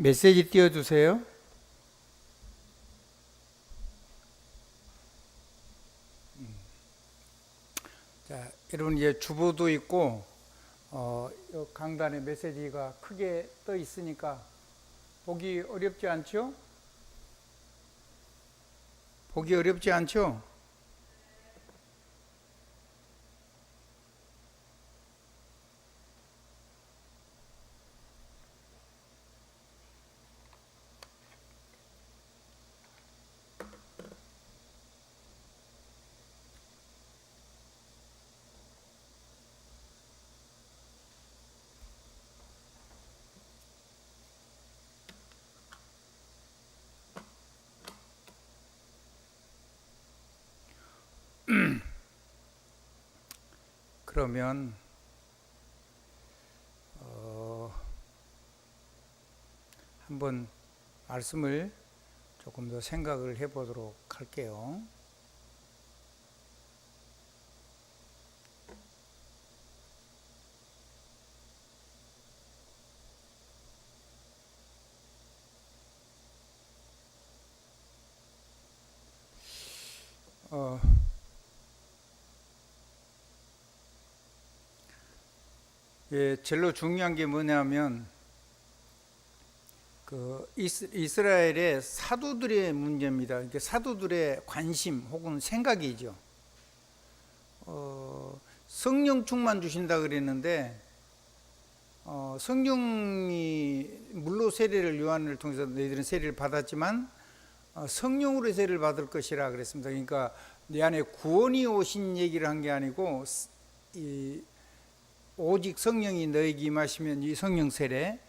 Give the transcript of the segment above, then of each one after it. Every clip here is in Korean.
메시지 띄워주세요. 자, 여러분 이제 주보도 있고 요 강단에 메시지가 크게 떠 있으니까 보기 어렵지 않죠? 보기 어렵지 않죠? 그러면 한번 말씀을 조금 더 생각을 해보도록 할게요. 제일로 중요한 게 뭐냐면 이스라엘의 사도들의 문제입니다. 이게 사도들의 관심 혹은 생각이죠. 성령 충만 주신다 그랬는데 성령이 물로 세례를 요한을 통해서 너희들은 세례를 받았지만 성령으로 세례를 받을 것이라 그랬습니다. 그러니까 내 안에 구원이 오신 얘기를 한 게 아니고 오직 성령이 너에게 임하시면 이 성령 세례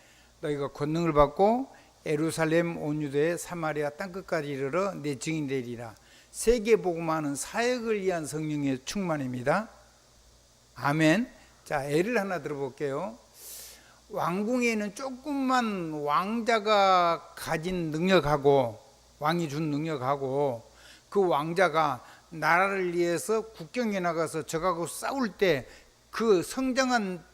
너희가 권능을 받고 예루살렘 온 유대 사마리아 땅끝까지 이르러 내 증인 되리라. 세계 복음하는 사역을 위한 성령의 충만입니다. 아멘. 자, 예를 하나 들어볼게요. 왕궁에는 조금만 왕자가 가진 능력하고 왕이 준 능력하고 그 왕자가 나라를 위해서 국경에 나가서 적하고 싸울 때 그 성장한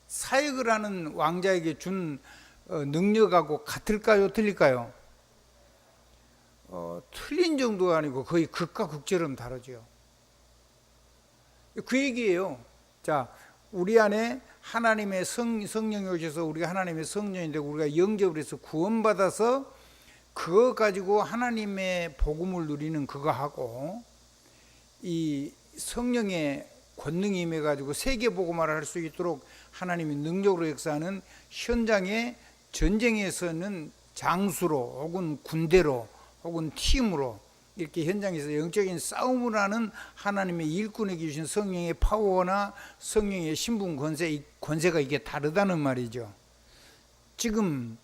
사역을 하는 왕자에게 준 능력하고 같을까요? 틀릴까요? 틀린 정도가 아니고 거의 극과 극처럼 다르죠. 그 얘기예요. 자, 우리 안에 하나님의 성령이 오셔서 우리가 하나님의 성령인데 우리가 영접을 해서 구원받아서 그거 가지고 하나님의 복음을 누리는 그거 하고 이 성령의 권능이 임해가지고 세계 복음화를 할 수 있도록 하나님이 능력으로 역사하는 현장의 전쟁에서는 장수로 혹은 군대로 혹은 팀으로 이렇게 현장에서 영적인 싸움을 하는 하나님의 일꾼에게 주신 성령의 파워나 성령의 신분 권세가 이게 다르다는 말이죠. 지금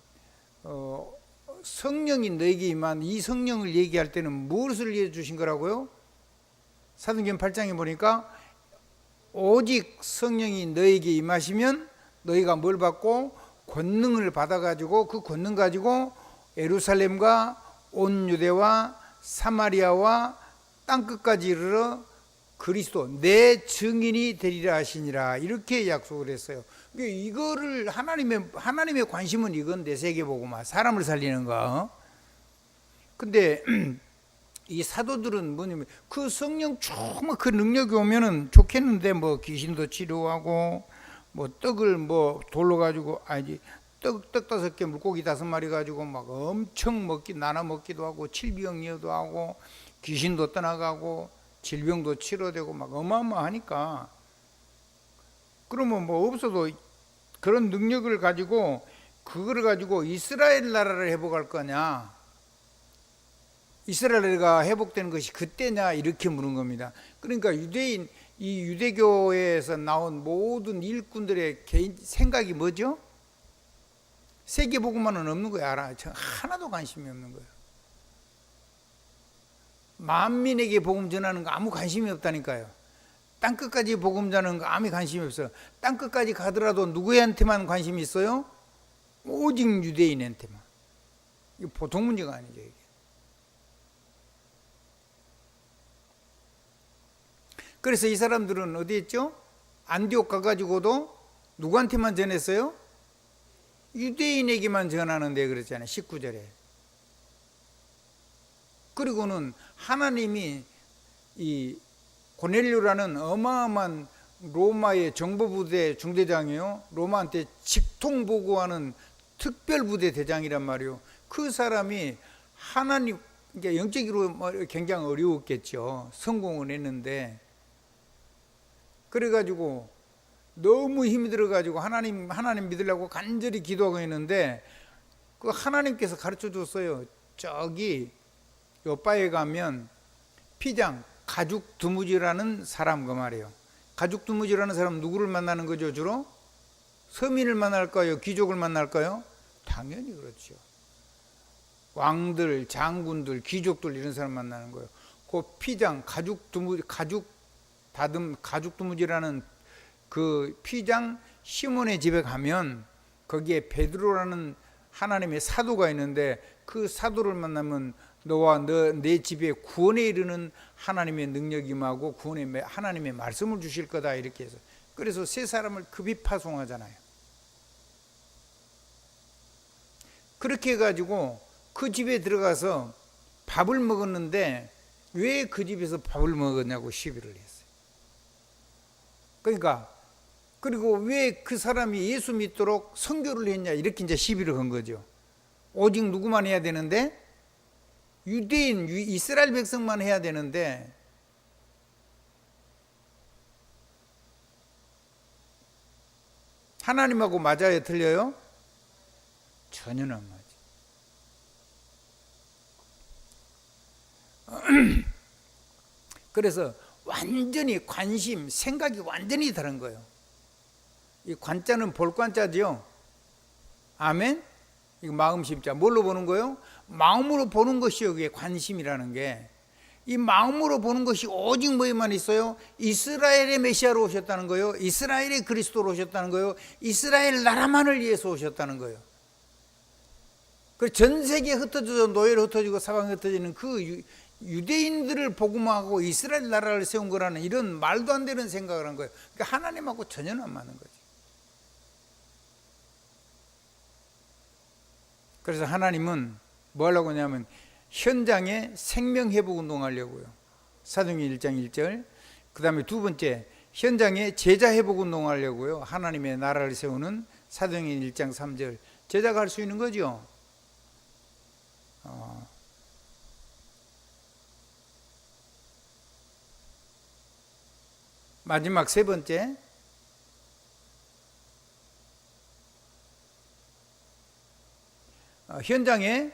성령이 너에게 임한 이 성령을 얘기할 때는 무엇을 얘기해 주신 거라고요? 사도행전 8장에 보니까 오직 성령이 너에게 임하시면 너희가 뭘 받고 권능을 받아가지고 그 권능 가지고 예루살렘과 온 유대와 사마리아와 땅끝까지 이르러 그리스도 내 증인이 되리라 하시니라 이렇게 약속을 했어요. 이거를 하나님의 관심은 이건데 세계복음화 사람을 살리는 거. 근데 이 사도들은 뭐냐면 그 성령 정말 그 능력이 오면은 좋겠는데 뭐 귀신도 치료하고 뭐 떡을 뭐 돌로 가지고 떡 5개 물고기 5마리 가지고 막 엄청 나눠 먹기도 하고 질병이어도 하고 귀신도 떠나가고 질병도 치료되고 막 어마어마하니까 그러면 뭐 없어도 그런 능력을 가지고 그거를 가지고 이스라엘 나라를 회복할 거냐 이스라엘가 회복되는 것이 그때냐 이렇게 묻는 겁니다. 그러니까 이 유대교에서 나온 모든 일꾼들의 개인 생각이 뭐죠? 세계복음만은 없는 거예요. 알아? 하나도 관심이 없는 거예요. 만민에게 복음 전하는 거 아무 관심이 없다니까요. 땅끝까지 복음 전하는 거 아무 관심이 없어요. 땅끝까지 가더라도 누구한테만 관심이 있어요? 오직 유대인한테만. 이거 보통 문제가 아니죠. 이게. 그래서 이 사람들은 어디 있죠? 안디옥 가가지고도 누구한테만 전했어요? 유대인에게만 전하는데 그랬잖아요. 19절에. 그리고는 하나님이 이 고넬료라는 어마어마한 로마의 정보부대 중대장이요, 로마한테 직통보고하는 특별부대 대장이란 말이요. 그 사람이 하나님, 그러니까 영적으로 굉장히 어려웠겠죠. 성공을 했는데, 그래가지고 너무 힘이 들어가지고 하나님 믿으려고 간절히 기도하고 있는데, 그 하나님께서 가르쳐 줬어요. 저기 요바에 가면 피장 가죽 두무지라는 사람, 그 말이에요. 가죽 두무지라는 사람 누구를 만나는 거죠? 주로 서민을 만날까요? 귀족을 만날까요? 당연히 그렇죠. 왕들, 장군들, 귀족들, 이런 사람 만나는 거예요. 그 피장 가죽 두무지라는 그 피장 시몬의 집에 가면 거기에 베드로라는 하나님의 사도가 있는데, 그 사도를 만나면 너와 내 집에 구원에 이르는 하나님의 능력이 임하고 구원의 하나님의 말씀을 주실 거다, 이렇게 해서. 그래서 세 사람을 급히 파송하잖아요. 그렇게 해가지고 그 집에 들어가서 밥을 먹었는데, 왜 그 집에서 밥을 먹었냐고 시비를 했어요. 그러니까, 그리고 왜 그 사람이 예수 믿도록 선교를 했냐, 이렇게 이제 시비를 건 거죠. 오직 누구만 해야 되는데? 유대인, 이스라엘 백성만 해야 되는데, 하나님하고 맞아요, 틀려요? 전혀 안 맞아. 그래서 완전히 관심, 생각이 완전히 다른 거예요. 이 관자는 볼 관자죠. 아멘? 이거 마음 심자. 뭘로 보는 거예요? 마음으로 보는 것이요, 그게 관심이라는 게. 이 마음으로 보는 것이 오직 뭐에만 있어요? 이스라엘의 메시아로 오셨다는 거예요. 이스라엘의 그리스도로 오셨다는 거예요. 이스라엘 나라만을 위해서 오셨다는 거예요. 전 세계에 흩어져서 노예로 흩어지고 사방에 흩어지는 그 유대인들을 복음하고 이스라엘 나라를 세운 거라는 이런 말도 안 되는 생각을 한 거예요. 그러니까 하나님하고 전혀 안 맞는 거죠. 그래서 하나님은 뭐 하려고 하냐면 현장에 생명회복 운동하려고요. 사도행전 1장 1절. 그 다음에 두 번째, 현장에 제자회복 운동하려고요. 하나님의 나라를 세우는 사도행전 1장 3절. 제자가 할 수 있는 거죠. 마지막 세 번째, 현장에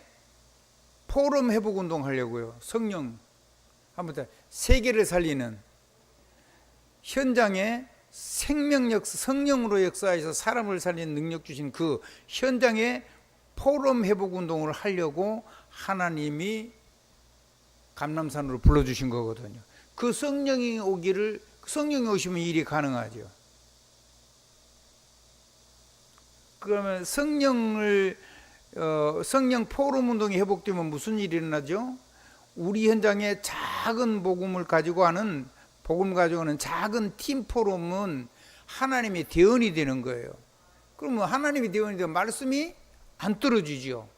포럼 회복 운동 하려고요. 성령, 한번 더, 세계를 살리는 현장에 생명력, 성령으로 역사해서 사람을 살리는 능력 주신 그 현장에 포럼 회복 운동을 하려고 하나님이 감람산으로 불러주신 거거든요. 그 성령이 오시면 일이 가능하죠. 그러면 성령 포럼 운동이 회복되면 무슨 일이 일어나죠? 우리 현장에 작은 복음을 가지고 하는, 복음 가져오는 작은 팀 포럼은 하나님의 대언이 되는 거예요. 그러면 하나님의 대언이 되면 말씀이 안 떨어지죠.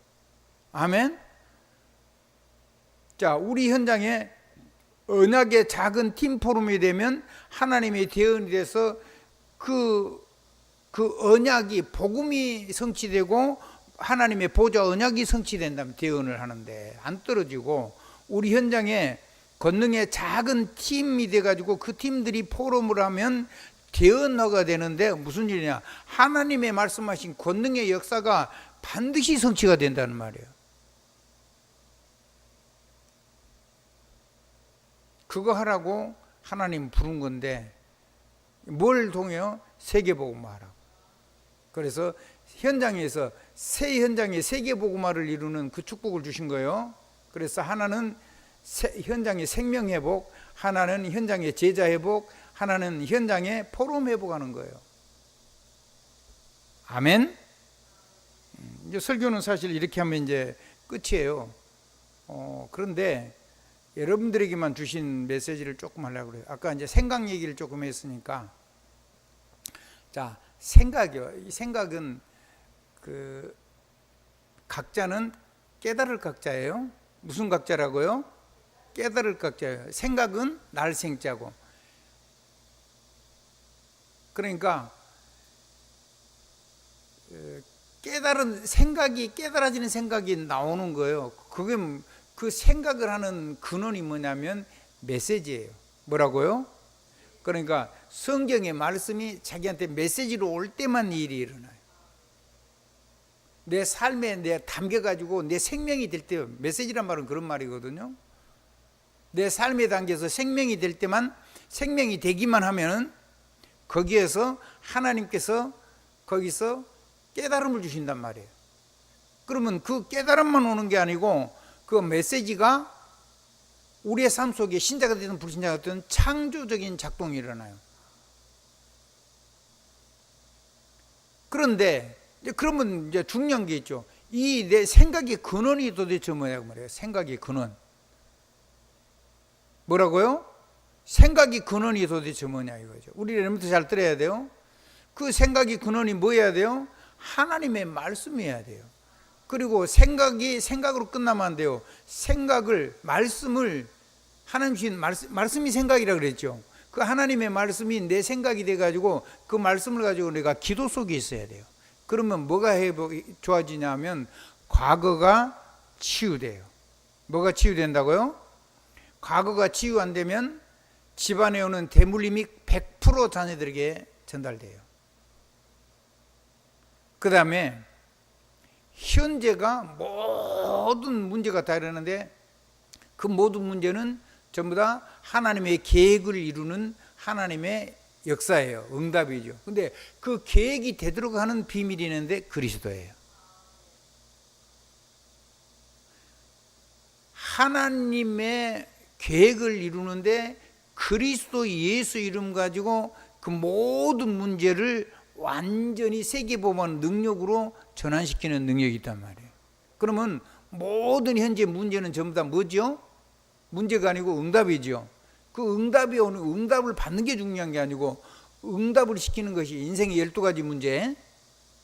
아멘? 자, 우리 현장에 언약의 작은 팀 포럼이 되면 하나님의 대언이 돼서 그 언약이, 복음이 성취되고 하나님의 보좌 언약이 성취된다면 대언을 하는데 안 떨어지고, 우리 현장에 권능의 작은 팀이 돼가지고 그 팀들이 포럼을 하면 대언화가 되는데 무슨 일이냐? 하나님의 말씀하신 권능의 역사가 반드시 성취가 된다는 말이에요. 그거 하라고 하나님 부른 건데 뭘 통해요? 세계복음화 하라고. 그래서 현장에서 새 현장에 세계복음화를 이루는 그 축복을 주신 거예요. 그래서 하나는 현장의 생명회복, 하나는 현장의 제자회복, 하나는 현장의 포럼회복하는 거예요. 아멘? 이제 설교는 사실 이렇게 하면 이제 끝이에요. 그런데 여러분들에게만 주신 메시지를 조금 하려고 그래요. 아까 이제 생각 얘기를 조금 했으니까. 자, 생각이요. 이 생각은 그 각자는 깨달을 각자예요. 무슨 각자라고요? 깨달을 각자예요. 생각은 날생자고. 그러니까 깨달은 생각이, 깨달아지는 생각이 나오는 거예요. 그게 그 생각을 하는 근원이 뭐냐면 메시지예요. 뭐라고요? 그러니까 성경의 말씀이 자기한테 메시지로 올 때만 이 일이 일어나요. 내 삶에 내 담겨가지고 내 생명이 될 때, 메시지란 말은 그런 말이거든요. 내 삶에 담겨서 생명이 될 때만, 생명이 되기만 하면은 거기에서 하나님께서 거기서 깨달음을 주신단 말이에요. 그러면 그 깨달음만 오는 게 아니고 그 메시지가 우리의 삶 속에 신자가 되든 불신자가 되든 창조적인 작동이 일어나요. 그런데 그러면 이제 중요한 게 있죠. 이 내 생각의 근원이 도대체 뭐냐고 말이에요. 생각의 근원. 뭐라고요? 생각의 근원이 도대체 뭐냐 이거죠. 우리 여러분들 잘 들어야 돼요. 그 생각의 근원이 뭐여야 돼요? 하나님의 말씀이어야 돼요. 그리고 생각이 생각으로 끝나면 안 돼요. 생각을, 말씀을, 하나님 주신 말씀이 생각이라고 그랬죠. 그 하나님의 말씀이 내 생각이 돼가지고 그 말씀을 가지고 내가 기도 속에 있어야 돼요. 그러면 뭐가 좋아지냐면 과거가 치유돼요. 뭐가 치유된다고요? 과거가 치유 안 되면 집안에 오는 대물림이 100% 자녀들에게 전달돼요. 그 다음에 현재가 모든 문제가 다 일어나는데 그 모든 문제는 전부 다 하나님의 계획을 이루는 하나님의 역사예요. 응답이죠. 근데 그 계획이 되도록 하는 비밀이 있는데 그리스도예요. 하나님의 계획을 이루는데 그리스도 예수 이름 가지고 그 모든 문제를 완전히 세계보만 능력으로 전환시키는 능력이 있단 말이에요. 그러면 모든 현재 문제는 전부 다 뭐죠? 문제가 아니고 응답이죠. 그 응답이 오는, 응답을 받는 게 중요한 게 아니고 응답을 시키는 것이 인생의 12가지 문제,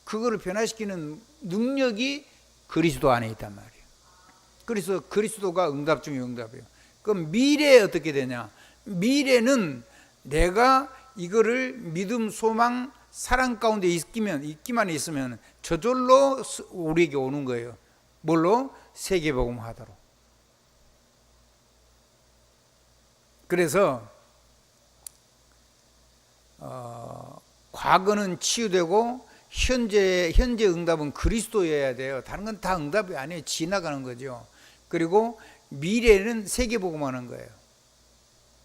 그거를 변화시키는 능력이 그리스도 안에 있단 말이에요. 그래서 그리스도가 응답 중에 응답이에요. 그럼 미래에 어떻게 되냐? 미래는 내가 이거를 믿음, 소망, 사랑 가운데 있기만 있으면 저절로 우리에게 오는 거예요. 뭘로? 세계복음 하도록. 그래서 과거는 치유되고 현재 응답은 그리스도여야 돼요. 다른 건 다 응답이 아니에요. 지나가는 거죠. 그리고 미래는 세계복음 하는 거예요.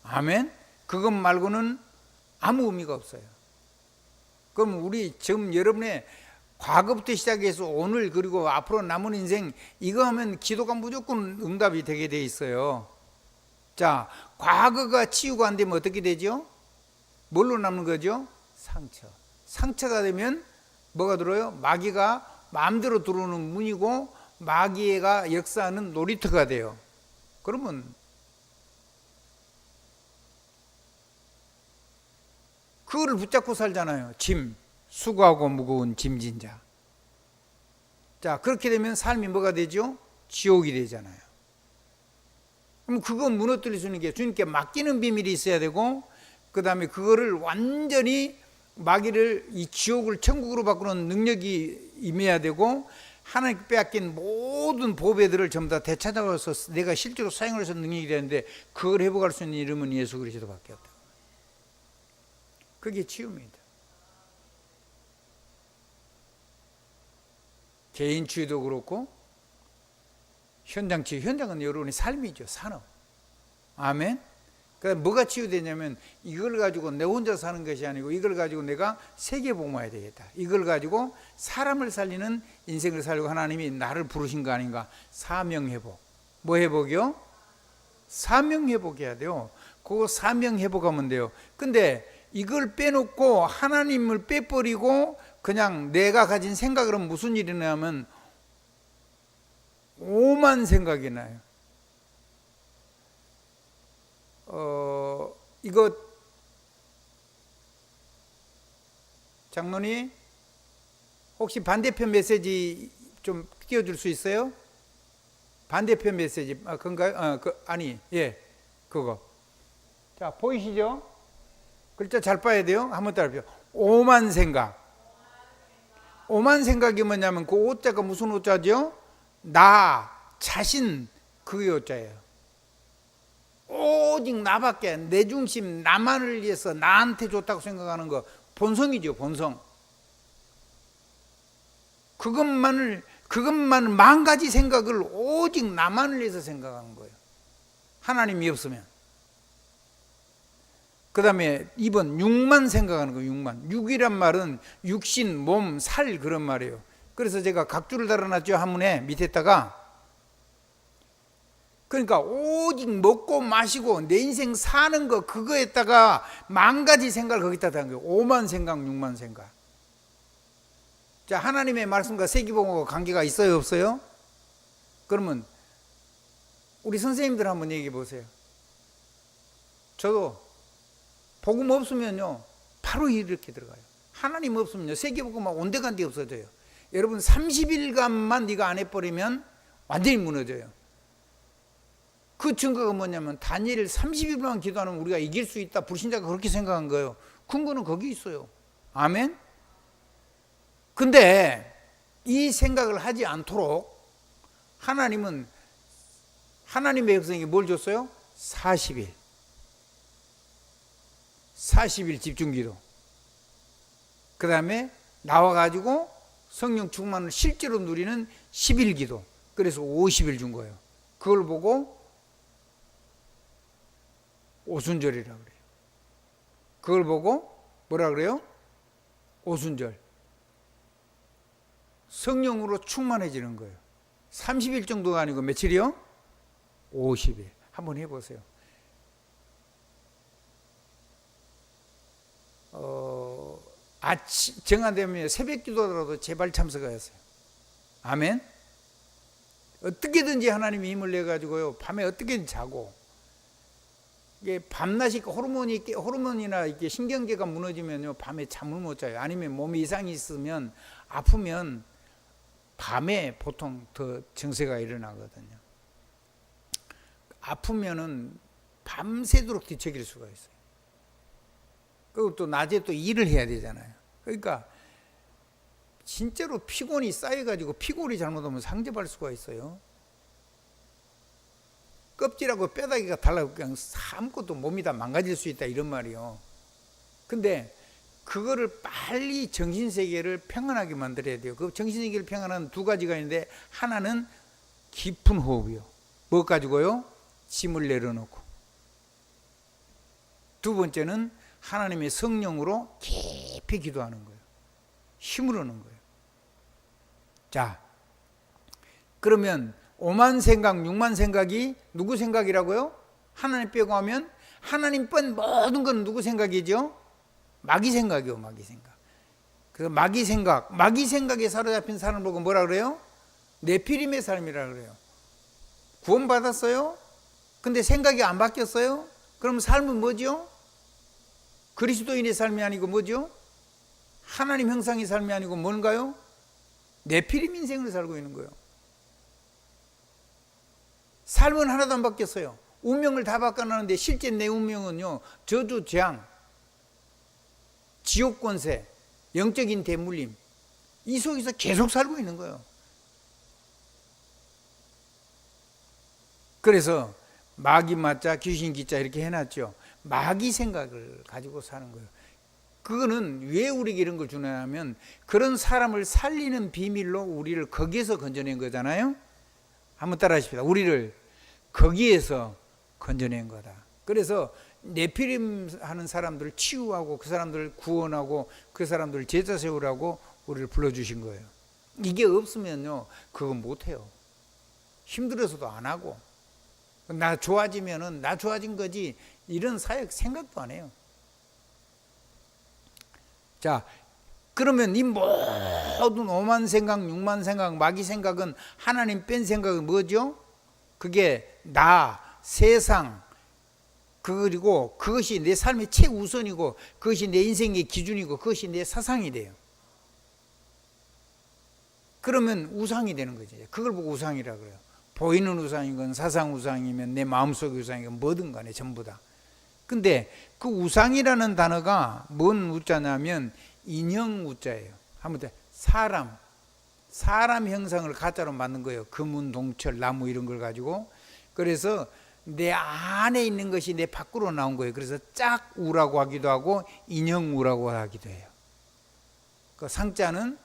아멘. 그것 말고는 아무 의미가 없어요. 그럼 우리 지금 여러분의 과거부터 시작해서 오늘 그리고 앞으로 남은 인생 이거 하면 기도가 무조건 응답이 되게 돼 있어요. 자, 과거가 치유가 안 되면 어떻게 되죠? 뭘로 남는 거죠? 상처. 상처가 되면 뭐가 들어요? 마귀가 마음대로 들어오는 문이고 마귀가 역사하는 놀이터가 돼요. 그러면 그거를 붙잡고 살잖아요. 짐, 수고하고 무거운 짐진 자. 자, 그렇게 되면 삶이 뭐가 되죠? 지옥이 되잖아요. 그럼 그거 무너뜨릴 수 있는 게 주님께 맡기는 비밀이 있어야 되고, 그 다음에 그거를 완전히 마귀를 이 지옥을 천국으로 바꾸는 능력이 임해야 되고, 하나님께 빼앗긴 모든 보배들을 전부 다 되찾아와서 내가 실제로 사용을 해서 능력이 되는데, 그걸 회복할 수 있는 이름은 예수 그리스도밖에 없다. 그게 치유입니다. 개인 치유도 그렇고 현장 치유, 현장은 여러분의 삶이죠. 산업. 아멘. 그러니까 뭐가 치유되냐면 이걸 가지고 내 혼자 사는 것이 아니고 이걸 가지고 내가 세계복음화해야 되겠다. 이걸 가지고 사람을 살리는 인생을 살리고 하나님이 나를 부르신 거 아닌가. 사명회복. 뭐 회복이요? 사명회복해야 돼요. 그거 사명회복하면 돼요. 근데 이걸 빼놓고 하나님을 빼버리고 그냥 내가 가진 생각으로 무슨 일이 나면 오만 생각이 나요. 이거 장로님 혹시 반대편 메시지 좀 띄워줄 수 있어요? 반대편 메시지. 그건가요? 아니, 예, 그거. 자, 보이시죠? 글자 잘 봐야 돼요. 한번 따라해요. 오만 생각. 오만 생각이 뭐냐면 그 오자가 무슨 오자죠? 나, 자신, 그게 오자예요. 오직 나밖에, 내 중심, 나만을 위해서 나한테 좋다고 생각하는 거 본성이죠, 본성. 그것만을 만 가지 생각을 오직 나만을 위해서 생각하는 거예요. 하나님이 없으면. 그 다음에 2번 육만 생각하는 거예요. 육이란 말은 육신, 몸, 살 그런 말이에요. 그래서 제가 각주를 달아놨죠, 한문에 밑에다가. 그러니까 오직 먹고 마시고 내 인생 사는 거 그거에다가 만 가지 생각을 거기다 단 거예요. 5만 생각, 6만 생각. 자, 하나님의 말씀과 세계복음과 관계가 있어요, 없어요? 그러면 우리 선생님들 한번 얘기해 보세요. 저도 복음 없으면요 바로 이렇게 들어가요. 하나님 없으면요 세계복음만 온데간데 없어져요. 여러분 30일간만 네가 안 해버리면 완전히 무너져요. 그 증거가 뭐냐면 다니엘 30일만 기도하면 우리가 이길 수 있다. 불신자가 그렇게 생각한 거예요. 근거는 거기 있어요. 아멘. 근데 이 생각을 하지 않도록 하나님은 하나님의 백성에게 뭘 줬어요? 40일 집중기도. 그 다음에 나와가지고 성령 충만을 실제로 누리는 10일 기도. 그래서 50일 준 거예요. 그걸 보고 오순절이라고 그래요. 그걸 보고 뭐라 그래요? 오순절. 성령으로 충만해지는 거예요. 30일 정도가 아니고 며칠이요? 50일. 한번 해보세요. 아침 정한되면 새벽 기도라도 제발 참석하세요. 아멘. 어떻게든지 하나님이 힘을 내 가지고요 밤에 어떻게든 자고, 이게 밤낮이 호르몬이나 이게 신경계가 무너지면요 밤에 잠을 못 자요. 아니면 몸에 이상이 있으면 아프면 밤에 보통 더 증세가 일어나거든요. 아프면은 밤새도록 뒤척일 수가 있어요. 그리고 또 낮에 또 일을 해야 되잖아요. 그러니까 진짜로 피곤이 쌓여가지고 피골이 잘못하면 상접할 수가 있어요. 껍질하고 뼈다귀가 달라고 그냥 아무것도 몸이 다 망가질 수 있다 이런 말이요. 근데 그거를 빨리 정신세계를 평안하게 만들어야 돼요. 그 정신세계를 평안하는 두 가지가 있는데, 하나는 깊은 호흡이요. 뭐 가지고요? 짐을 내려놓고. 두 번째는 하나님의 성령으로 깊이 기도하는 거예요. 힘을 얻는 거예요. 자, 그러면 5만 생각, 6만 생각이 누구 생각이라고요? 하나님 빼고 하면 하나님 뺀 모든 건 누구 생각이죠? 마귀 생각이요, 마귀 생각. 그래서 마귀 생각에 사로잡힌 사람을 보고 뭐라 그래요? 네피림의 삶이라 그래요. 구원받았어요? 근데 생각이 안 바뀌었어요? 그럼 삶은 뭐죠? 그리스도인의 삶이 아니고 뭐죠? 하나님 형상의 삶이 아니고 뭔가요? 네피림 인생을 살고 있는 거예요. 삶은 하나도 안 바뀌었어요. 운명을 다 바꿔놨는데 실제 내 운명은요, 저주, 재앙, 지옥 권세, 영적인 대물림, 이 속에서 계속 살고 있는 거예요. 그래서 마귀 맞자 귀신 기자 이렇게 해놨죠. 마귀 생각을 가지고 사는 거예요. 그거는 왜 우리에게 이런 걸 주냐면, 그런 사람을 살리는 비밀로 우리를 거기에서 건져낸 거잖아요. 한번 따라 하십시다. 우리를 거기에서 건져낸 거다. 그래서 네피림 하는 사람들을 치유하고 그 사람들을 구원하고 그 사람들을 제자 세우라고 우리를 불러주신 거예요. 이게 없으면요 그건 못해요. 힘들어서도 안 하고, 나 좋아지면은 나 좋아진 거지 이런 사역 생각도 안 해요. 자, 그러면 이 모든 5만 생각, 6만 생각, 마귀 생각은 하나님 뺀 생각은 뭐죠? 그게 나, 세상, 그리고 그것이 내 삶의 최우선이고 그것이 내 인생의 기준이고 그것이 내 사상이 돼요. 그러면 우상이 되는 거죠. 그걸 보고 우상이라 그래요. 보이는 우상이건 사상 우상이면 내 마음속의 우상이건 뭐든 간에 전부 다. 근데 그 우상이라는 단어가 뭔 우자냐면 인형 우자예요. 한번 사람 형상을 가짜로 만든 거예요. 금은, 동철, 나무 이런 걸 가지고. 그래서 내 안에 있는 것이 내 밖으로 나온 거예요. 그래서 짝우라고 하기도 하고 인형우라고 하기도 해요. 그 상자는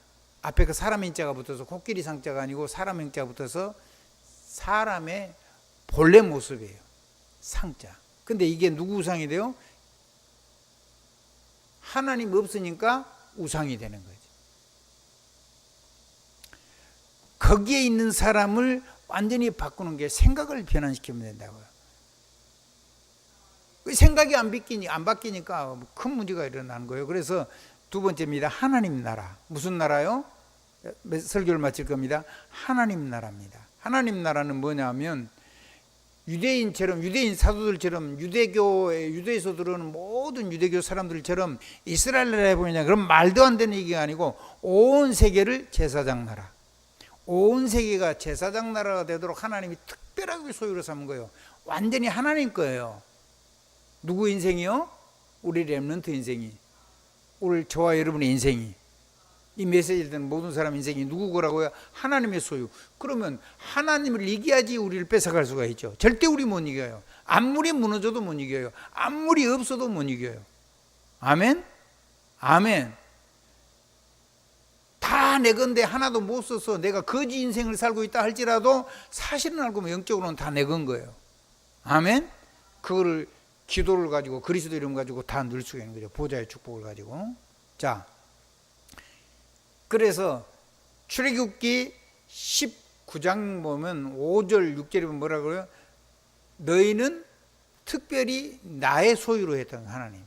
앞에 그 사람 인자가 붙어서 코끼리 상자가 아니고 사람 인자가 붙어서 사람의 본래 모습이에요. 상자. 근데 이게 누구 우상이 돼요? 하나님 없으니까 우상이 되는 거죠. 거기에 있는 사람을 완전히 바꾸는 게 생각을 변환시키면 된다고요. 생각이 안 바뀌니까 큰 문제가 일어나는 거예요. 그래서 두 번째입니다. 하나님 나라. 무슨 나라요? 설교를 마칠 겁니다. 하나님 나라입니다. 하나님 나라는 뭐냐면 유대인 사도들처럼 유대에서 들어오는 모든 유대교 사람들처럼 이스라엘 나라에 보이냐 그럼 말도 안 되는 얘기가 아니고 온 세계를 제사장 나라, 온 세계가 제사장 나라가 되도록 하나님이 특별하게 소유로 삼은 거예요. 완전히 하나님 거예요. 누구 인생이요? 우리 렘넌트 인생이, 오늘 저와 여러분의 인생이, 이 메시지를 듣는 모든 사람 인생이 누구 거라고요? 하나님의 소유. 그러면 하나님을 이겨야지 우리를 뺏어갈 수가 있죠. 절대 우리 못 이겨요. 아무리 무너져도 못 이겨요. 아무리 없어도 못 이겨요. 아멘? 아멘. 다 내 건데 하나도 못 써서 내가 거지 인생을 살고 있다 할지라도 사실은 알고 보면 영적으로는 다 내 건 거예요. 아멘? 그거를 기도를 가지고 그리스도 이름 가지고 다 넣을 수가 있는 거죠. 보좌의 축복을 가지고. 자, 그래서 출애굽기 19장 보면 5절 6절에 보면 뭐라 그래요? 너희는 특별히 나의 소유로 했던 하나님.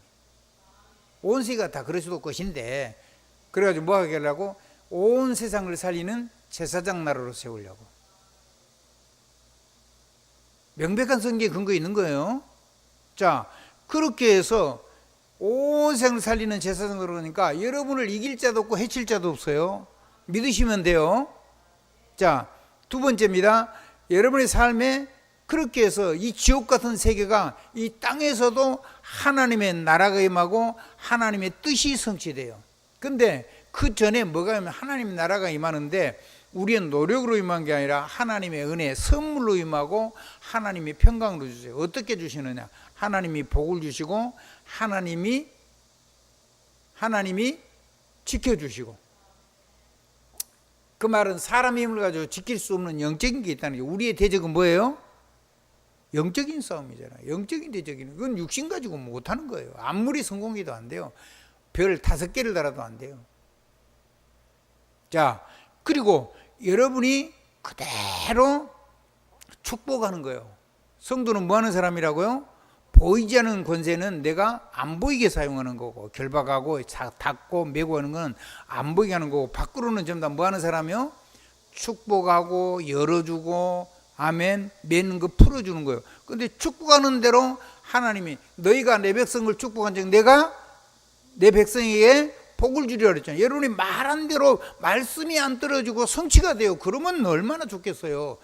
온 세계가 다 그리스도 것인데 그래가지고 뭐 하게 하려고? 온 세상을 살리는 제사장 나라로 세우려고. 명백한 성경에 근거 있는 거예요. 자, 그렇게 해서 온 세상을 살리는 제사장으로 그러니까 여러분을 이길 자도 없고 해칠 자도 없어요. 믿으시면 돼요. 자, 두 번째입니다. 여러분의 삶에 그렇게 해서 이 지옥 같은 세계가 이 땅에서도 하나님의 나라가 임하고 하나님의 뜻이 성취돼요. 근데 그 전에 뭐가 임하면 하나님의 나라가 임하는데 우리의 노력으로 임한 게 아니라 하나님의 은혜, 선물로 임하고 하나님이 평강으로 주세요. 어떻게 주시느냐? 하나님이 복을 주시고 하나님이 지켜주시고. 그 말은 사람의 힘을 가지고 지킬 수 없는 영적인 게 있다는 게, 우리의 대적은 뭐예요? 영적인 싸움이잖아요. 영적인 대적이는 그건 육신 가지고 못하는 거예요. 아무리 성공해도 안 돼요. 별 5개를 달아도 안 돼요. 자, 그리고 여러분이 그대로 축복하는 거예요. 성도는 뭐 하는 사람이라고요? 보이지 않는 권세는 내가 안 보이게 사용하는 거고, 결박하고 닫고 메고 하는 건 안 보이게 하는 거고, 밖으로는 전부 다 뭐 하는 사람이요? 축복하고 열어주고, 아멘, 매는 거 풀어주는 거예요. 근데 축복하는 대로 하나님이 너희가 내 백성을 축복한 즉 내가 내 백성에게 복을 주리라 그랬잖아요. 여러분이 말한 대로 말씀이 안 떨어지고 성취가 돼요. 그러면 얼마나 좋겠어요.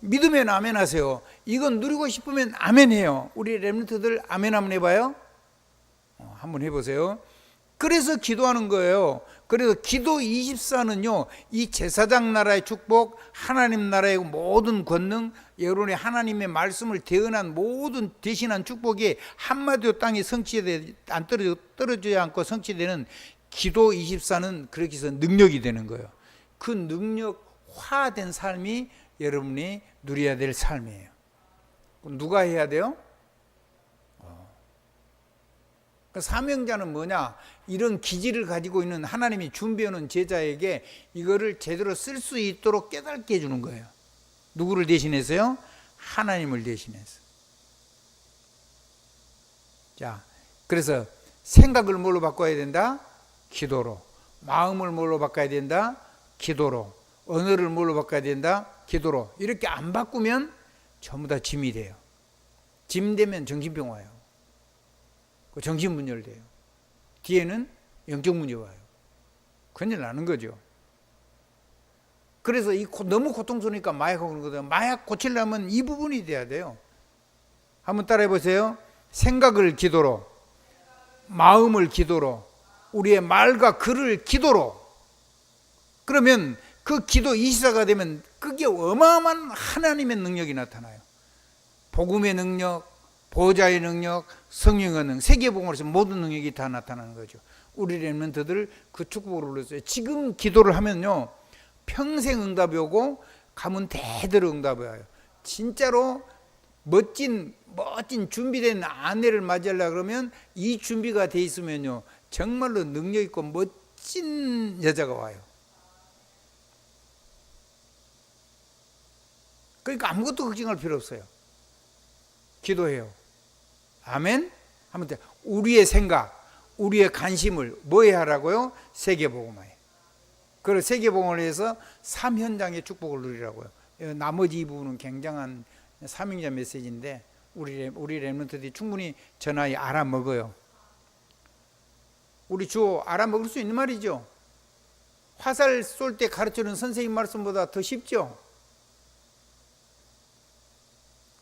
믿으면 아멘 하세요. 이건 누리고 싶으면 아멘 해요. 우리 렘넌트들 아멘 한번 해봐요. 한번 해보세요. 그래서 기도하는 거예요. 그래서 기도 24는요 이 제사장 나라의 축복, 하나님 나라의 모든 권능, 여러분의 하나님의 말씀을 대언한 모든 대신한 축복이 한마디로 땅에 안 떨어지지 않고 성취되는 기도 24는 그렇게 해서 능력이 되는 거예요. 그 능력화된 삶이 여러분이 누려야 될 삶이에요. 그럼 누가 해야 돼요? 그 사명자는 뭐냐? 이런 기질을 가지고 있는 하나님이 준비해놓은 제자에게 이거를 제대로 쓸 수 있도록 깨닫게 해주는 거예요. 누구를 대신해서요? 하나님을 대신해서. 자, 그래서 생각을 뭘로 바꿔야 된다? 기도로. 마음을 뭘로 바꿔야 된다? 기도로. 언어를 뭘로 바꿔야 된다? 기도로. 이렇게 안 바꾸면 전부 다 짐이 돼요. 짐 되면 정신병 와요. 정신분열 돼요. 뒤에는 영적 문제 와요. 큰일 나는 거죠. 그래서 너무 고통스러우니까 마약하고 그런 거거든요. 마약 고치려면 이 부분이 돼야 돼요. 한번 따라해 보세요. 생각을 기도로, 마음을 기도로, 우리의 말과 글을 기도로. 그러면 그 기도 24가 되면 그게 어마어마한 하나님의 능력이 나타나요. 복음의 능력, 보좌의 능력, 성령의 능력, 세계복음으로서 모든 능력이 다 나타나는 거죠. 우리 렘넌트들 그 축복을 올렸어요. 지금 기도를 하면요, 평생 응답이 오고 가문 대대로 응답이 와요. 진짜로 멋진 준비된 아내를 맞이하려고 그러면 이 준비가 돼 있으면요, 정말로 능력 있고 멋진 여자가 와요. 그러니까 아무것도 걱정할 필요 없어요. 기도해요. 아멘? 하면 돼. 우리의 생각, 우리의 관심을 뭐에 하라고요? 세계복음화에. 그래서 세계복음을 해서 3현장의 축복을 누리라고요. 나머지 이 부분은 굉장한 삼형제 메시지인데 우리 렘넌트들이 충분히 저 나이 알아먹어요. 우리 주 알아먹을 수 있는 말이죠. 화살 쏠 때 가르치는 선생님 말씀보다 더 쉽죠.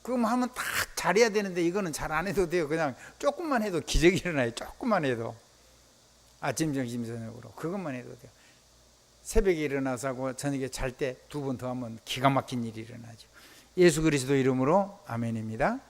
그거 하면 딱 잘해야 되는데 이거는 잘 안 해도 돼요. 그냥 조금만 해도 기적이 일어나요. 조금만 해도. 아침, 점심, 저녁으로 그것만 해도 돼요. 새벽에 일어나서 하고 저녁에 잘 때 2번 더 하면 기가 막힌 일이 일어나죠. 예수 그리스도 이름으로 아멘입니다.